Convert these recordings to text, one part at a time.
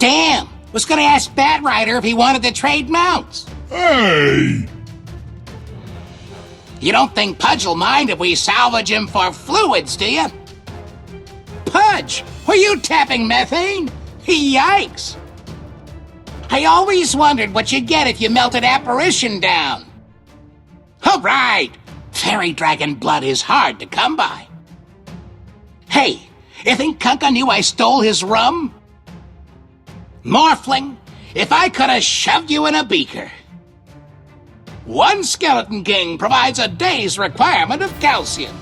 Damn! Was gonna ask Batrider if he wanted to trade mounts. Hey! You don't think Pudge'll mind if we salvage him for fluids, do you? Pudge, were you tapping methane? Yikes! I always wondered what you'd get if you melted Apparition down. All right, fairy dragon blood is hard to come by. Hey, you think Kunkka knew I stole his rum? Morphling, if I could have shoved you in a beaker. One Skeleton King provides a day's requirement of calcium.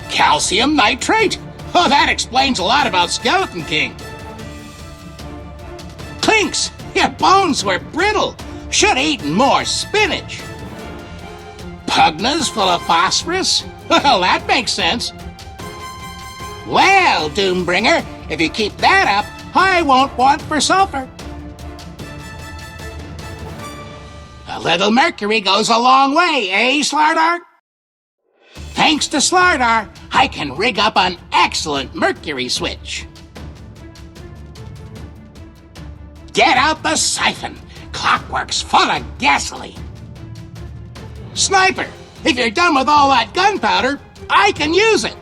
Calcium nitrate? Oh, that explains a lot about Skeleton King. Clinks, your bones were brittle. Should have eaten more spinach. Pugna's full of phosphorus? Well, that makes sense. Well, Doombringer, if you keep that up, I won't want for sulfur. A little mercury goes a long way, eh, Slardar? Thanks to Slardar, I can rig up an excellent mercury switch. Get out the siphon. Clockwork's full of gasoline. Sniper, if you're done with all that gunpowder, I can use it.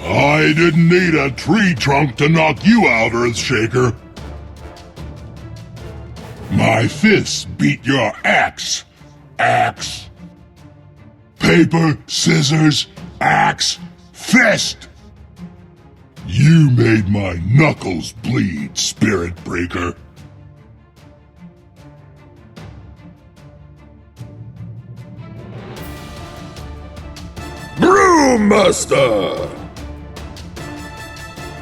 I didn't need a tree trunk to knock you out, Earthshaker. My fists beat your axe. Axe. Paper, scissors, axe, fist. You made my knuckles bleed, Spirit Breaker. Brewmaster!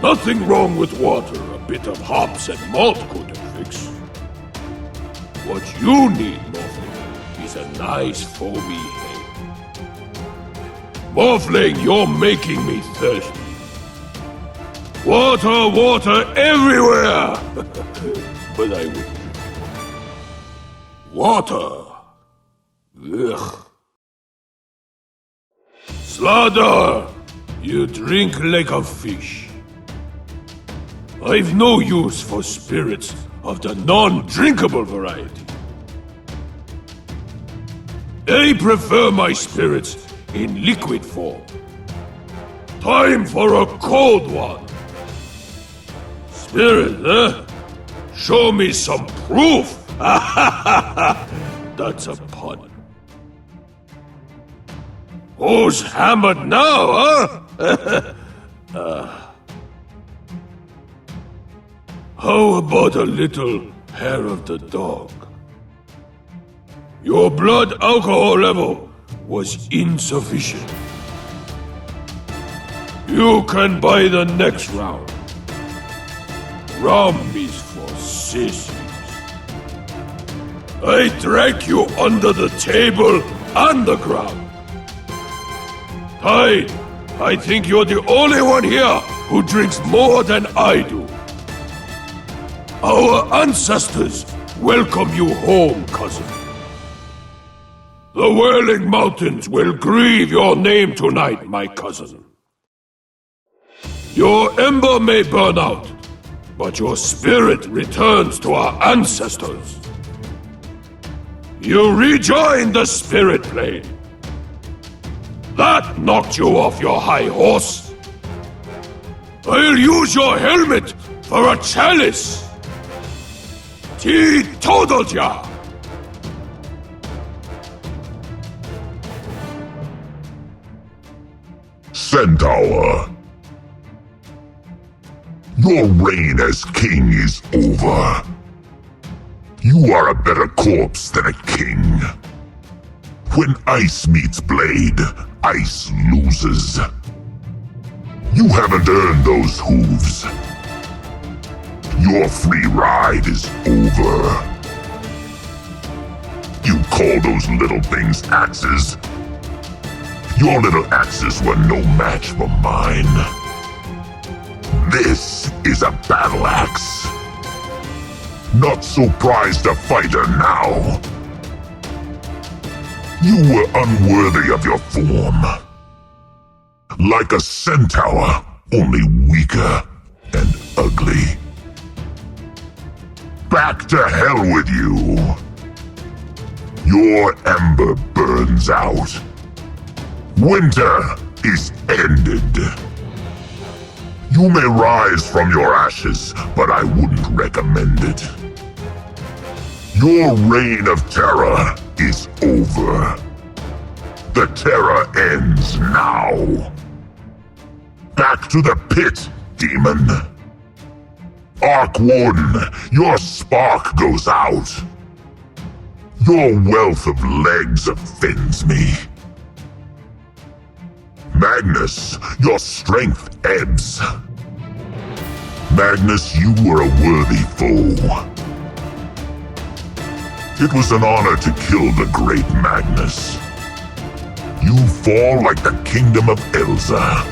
Nothing wrong with water. A bit of hops and malt could fix. What you need, Morphling, is a nice foamy hay. Morphling, you're making me thirsty. Water, water everywhere! But I wouldn't drink. Water. Ugh. Slardar, you drink like a fish. I've no use for spirits of the non-drinkable variety. I prefer my spirits in liquid form. Time for a cold one. Spirit, eh? Show me some proof! That's a pun. Who's hammered now, huh? How about a little hair of the dog? Your blood alcohol level was insufficient. You can buy the next round. Rum is for sissies. I drank you under the table and the ground. I think you're the only one here who drinks more than I do. Our ancestors welcome you home, cousin. The Whirling Mountains will grieve your name tonight, my cousin. Your ember may burn out, but your spirit returns to our ancestors. You rejoin the spirit plane. That knocked you off your high horse. I'll use your helmet for a chalice. Teetotaled ya! Centaur. Your reign as king is over. You are a better corpse than a king. When ice meets blade, ice loses. You haven't earned those hooves. Your free ride is over. You call those little things axes? Your little axes were no match for mine. This is a battle axe. Not so prized a fighter now. You were unworthy of your form. Like a centaur, only weaker and ugly. Back to hell with you. Your ember burns out. Winter is ended. You may rise from your ashes, but I wouldn't recommend it. Your reign of terror is over. The terror ends now. Back to the pit, demon. Arc Warden, your spark goes out. Your wealth of legs offends me. Magnus, your strength ebbs. Magnus, you were a worthy foe. It was an honor to kill the great Magnus. You fall like the kingdom of Elsa.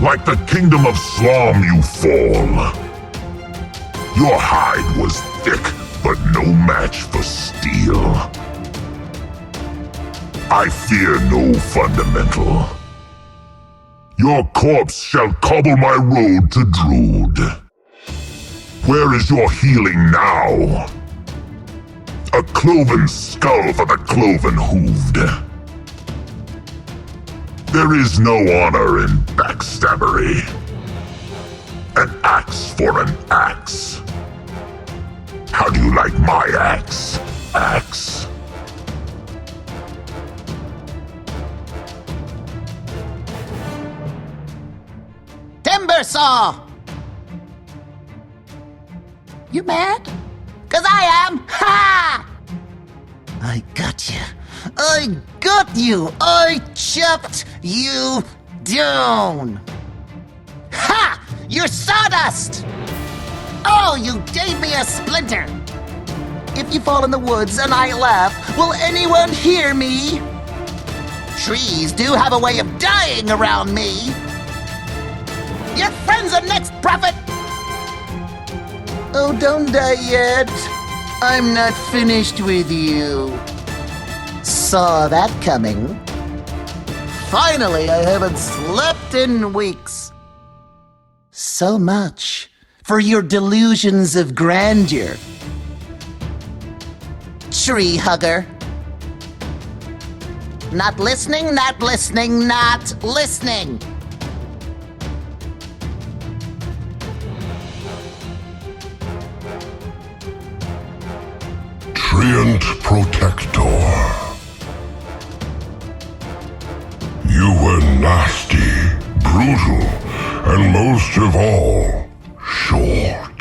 Like the kingdom of Slom you fall. Your hide was thick, but no match for steel. I fear no fundamental. Your corpse shall cobble my road to Druid. Where is your healing now? A cloven skull for the cloven hooved. There is no honor in backstabbery. An axe for an axe. How do you like my axe, axe? Timbersaw! You mad? 'Cause I am! Ha! I got you. I got you. I chopped you down. Ha! You're sawdust! Oh, you gave me a splinter. If you fall in the woods and I laugh, will anyone hear me? Trees do have a way of dying around me. Your friend's the next prophet! Oh, don't die yet. I'm not finished with you. Saw that coming. Finally, I haven't slept in weeks. So much for your delusions of grandeur. Tree hugger. Not listening, not listening, not listening! Treant Protector. You were nasty, brutal, and most of all, short.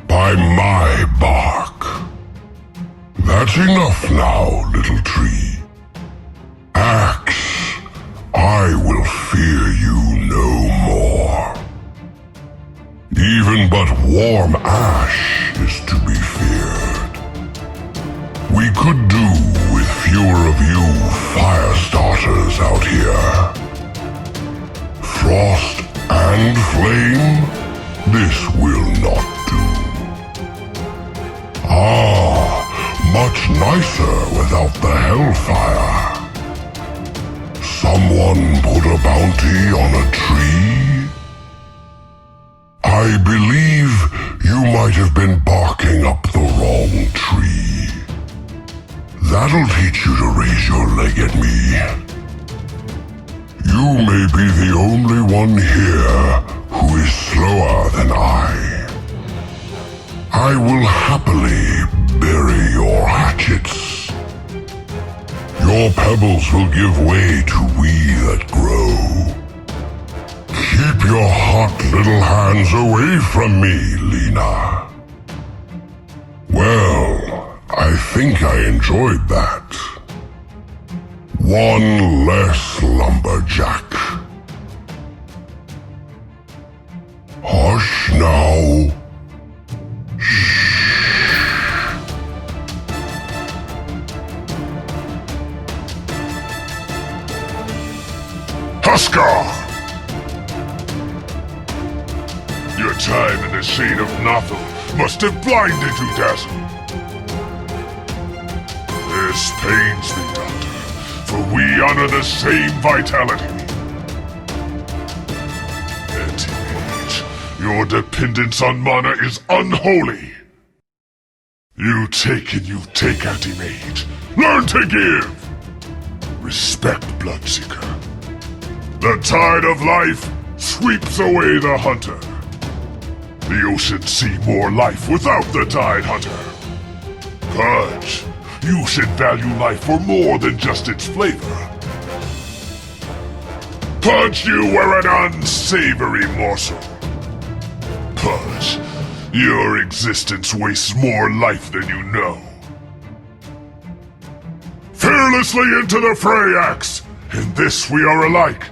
By my bark. That's enough now, little tree. Axe, I will fear you no more. Even but warm ash is to be feared. We could do with fewer of you fire starters out here. Frost and flame, this will not do. Much nicer without the hellfire. Someone put a bounty on a tree? I believe you might have been barking up the wrong tree. That'll teach you to raise your leg at me. You may be the only one here who is slower than I. I will happily bury your hatchets. Your pebbles will give way to we that grow. Keep your hot little hands away from me, Lena. Well, I think I enjoyed that. One less lumberjack. Hush now. Huskar! Your time in the shade of Nothel must have blinded you, Dazzle. This pains me, Doctor, for we honor the same vitality. Anti-mage, Your dependence on mana is unholy. You take and you take, Anti-Mage. Learn to give! Respect, Bloodseeker. The tide of life sweeps away the hunter. The oceans see more life without the Tide Hunter. Pudge, you should value life for more than just its flavor. Pudge, you were an unsavory morsel. Pudge, your existence wastes more life than you know. Fearlessly into the fray, Axe! In this we are alike.